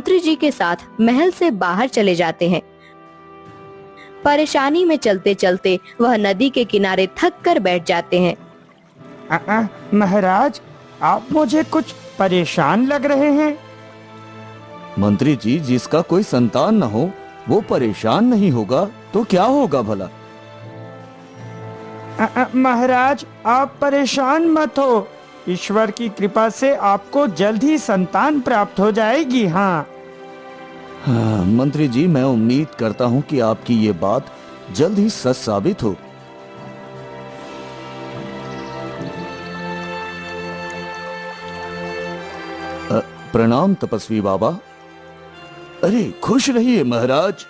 मंत्री जी के साथ महल से बाहर चले जाते हैं। परेशानी में चलते चलते वह नदी के किनारे थक कर बैठ जाते हैं। महाराज, आप मुझे कुछ परेशान लग रहे हैं। मंत्री जी, जिसका कोई संतान न हो वो परेशान नहीं होगा तो क्या होगा भला? महाराज, आप परेशान मत हो। ईश्वर की कृपा से आपको जल्द ही संतान प्राप्त हो जाएगी। हाँ मंत्री जी, मैं उम्मीद करता हूँ कि आपकी ये बात जल्द ही सच साबित हो। प्रणाम तपस्वी बाबा। अरे खुश रहिए महाराज।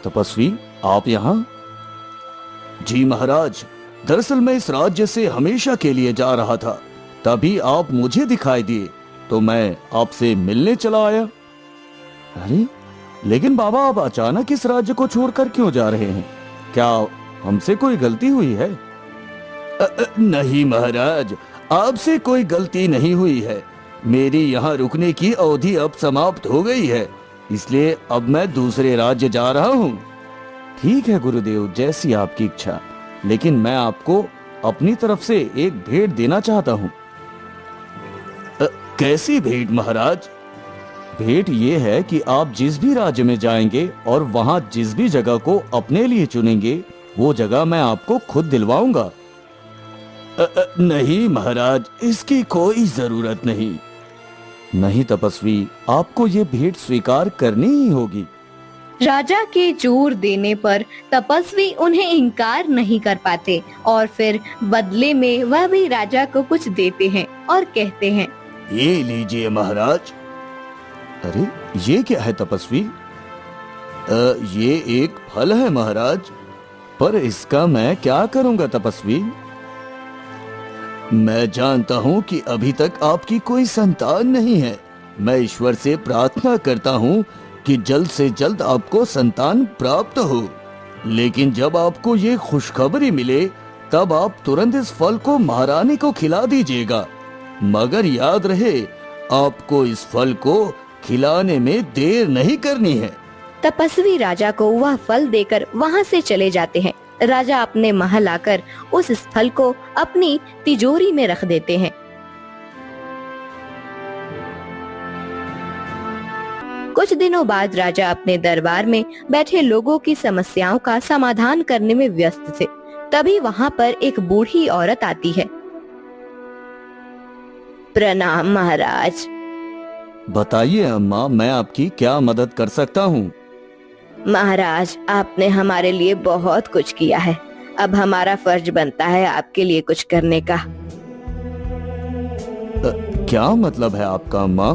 तपस्वी, आप यहाँ? जी महाराज, दरअसल मैं इस राज्य से हमेशा के लिए जा रहा था, तभी आप मुझे दिखाई दिए तो मैं आपसे मिलने चला आया। अरे लेकिन बाबा, आप अचानक इस राज्य को छोड़कर क्यों जा रहे हैं? क्या हमसे कोई गलती हुई है? नहीं महाराज, आपसे कोई गलती नहीं हुई है। मेरी यहाँ रुकने की अवधि अब समाप्त हो गई है, इसलिए अब मैं दूसरे राज्य जा रहा हूँ। ठीक है गुरुदेव, जैसी आपकी इच्छा, लेकिन मैं आपको अपनी तरफ से एक भेंट देना चाहता हूँ। कैसी भेंट महाराज? भेंट ये है कि आप जिस भी राज्य में जाएंगे और वहाँ जिस भी जगह को अपने लिए चुनेंगे, वो जगह मैं आपको खुद दिलवाऊंगा। नहीं महाराज, इसकी कोई जरूरत नहीं। नहीं तपस्वी, आपको ये भेंट स्वीकार करनी ही होगी। राजा के जोर देने पर तपस्वी उन्हें इनकार नहीं कर पाते और फिर बदले में वह भी राजा को कुछ देते हैं और कहते हैं, ये लीजिए महाराज। अरे ये क्या है तपस्वी? ये एक फल है महाराज, पर इसका मैं क्या करूंगा तपस्वी? मैं जानता हूँ कि अभी तक आपकी कोई संतान नहीं है। मैं ईश्वर से प्रार्थना करता हूँ कि जल्द से जल्द आपको संतान प्राप्त हो, लेकिन जब आपको ये खुशखबरी मिले तब आप तुरंत इस फल को महारानी को खिला दीजिएगा। मगर याद रहे, आपको इस फल को खिलाने में देर नहीं करनी है। तपस्वी राजा को वह फल देकर वहाँ से चले जाते हैं। राजा अपने महल आकर उस फल को अपनी तिजोरी में रख देते हैं। कुछ दिनों बाद राजा अपने दरबार में बैठे लोगों की समस्याओं का समाधान करने में व्यस्त थे। तभी वहाँ पर एक बूढ़ी औरत आती है। प्रणाम महाराज। बताइए अम्मा, मैं आपकी क्या मदद कर सकता हूँ? महाराज, आपने हमारे लिए बहुत कुछ किया है, अब हमारा फर्ज बनता है आपके लिए कुछ करने का। क्या मतलब है आपका अम्मा?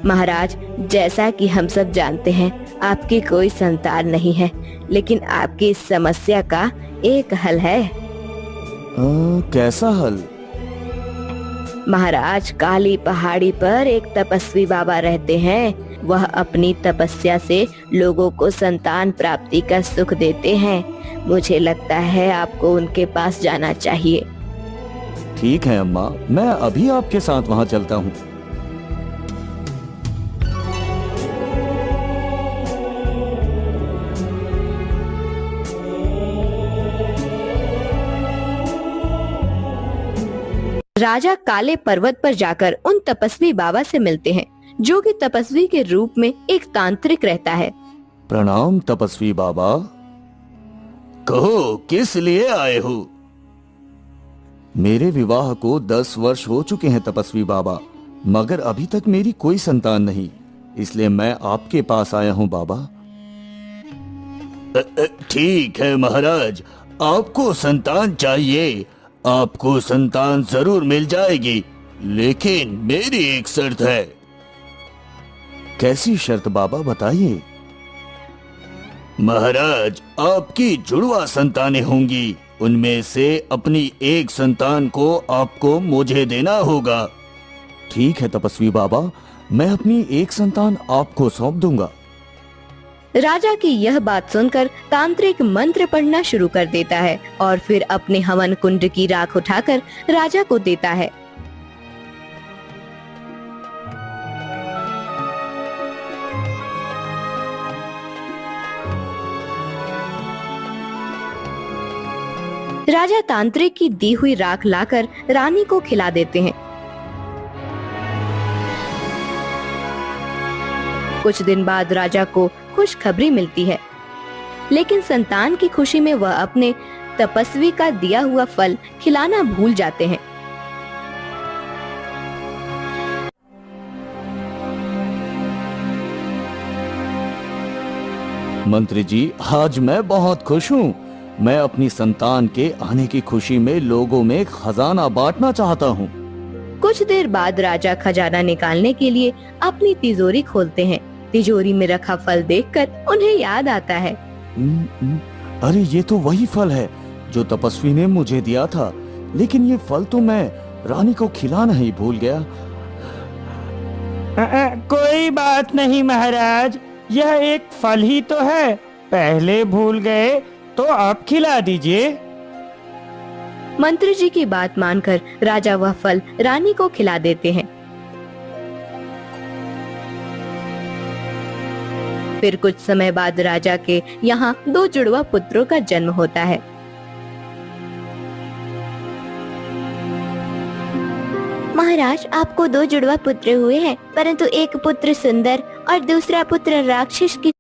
महाराज, जैसा कि हम सब जानते हैं, आपकी कोई संतान नहीं है, लेकिन आपकी इस समस्या का एक हल है। कैसा हल? महाराज, काली पहाड़ी पर एक तपस्वी बाबा रहते हैं। वह अपनी तपस्या से लोगों को संतान प्राप्ति का सुख देते हैं। मुझे लगता है आपको उनके पास जाना चाहिए। ठीक है अम्मा, मैं अभी आपके साथ वहाँ चलता हूँ। राजा काले पर्वत पर जाकर उन तपस्वी बाबा से मिलते हैं, जो कि तपस्वी के रूप में एक तांत्रिक रहता है। प्रणाम तपस्वी बाबा। कहो, किस लिए आए हो? मेरे विवाह को 10 वर्ष हो चुके हैं तपस्वी बाबा, मगर अभी तक मेरी कोई संतान नहीं, इसलिए मैं आपके पास आया हूँ बाबा। ठीक है महाराज, आपको संतान चाहिए, आपको संतान जरूर मिल जाएगी, लेकिन मेरी एक शर्त है। कैसी शर्त बाबा, बताइए। महाराज, आपकी जुड़वा संतानें होंगी, उनमें से अपनी एक संतान को आपको मुझे देना होगा। ठीक है तपस्वी बाबा, मैं अपनी एक संतान आपको सौंप दूंगा। राजा की यह बात सुनकर तांत्रिक मंत्र पढ़ना शुरू कर देता है और फिर अपने हवन कुंड की राख उठाकर राजा को देता है। राजा तांत्रिक की दी हुई राख लाकर रानी को खिला देते हैं। कुछ दिन बाद राजा को खुशखबरी मिलती है, लेकिन संतान की खुशी में वह अपने तपस्वी का दिया हुआ फल खिलाना भूल जाते हैं। मंत्री जी, आज मैं बहुत खुश हूँ। मैं अपनी संतान के आने की खुशी में लोगों में खजाना बांटना चाहता हूँ। कुछ देर बाद राजा खजाना निकालने के लिए अपनी तिजोरी खोलते हैं। तिजोरी में रखा फल देखकर उन्हें याद आता है। अरे ये तो वही फल है जो तपस्वी ने मुझे दिया था, लेकिन ये फल तो मैं रानी को खिलाना ही भूल गया। कोई बात नहीं महाराज, यह एक फल ही तो है। पहले भूल गए तो आप खिला दीजिए। मंत्री जी की बात मानकर राजा वह फल रानी को खिला देते हैं। फिर कुछ समय बाद राजा के यहाँ 2 जुड़वा पुत्रों का जन्म होता है। महाराज, आपको 2 जुड़वा पुत्र हुए हैं, परंतु एक पुत्र सुंदर और दूसरा पुत्र राक्षस की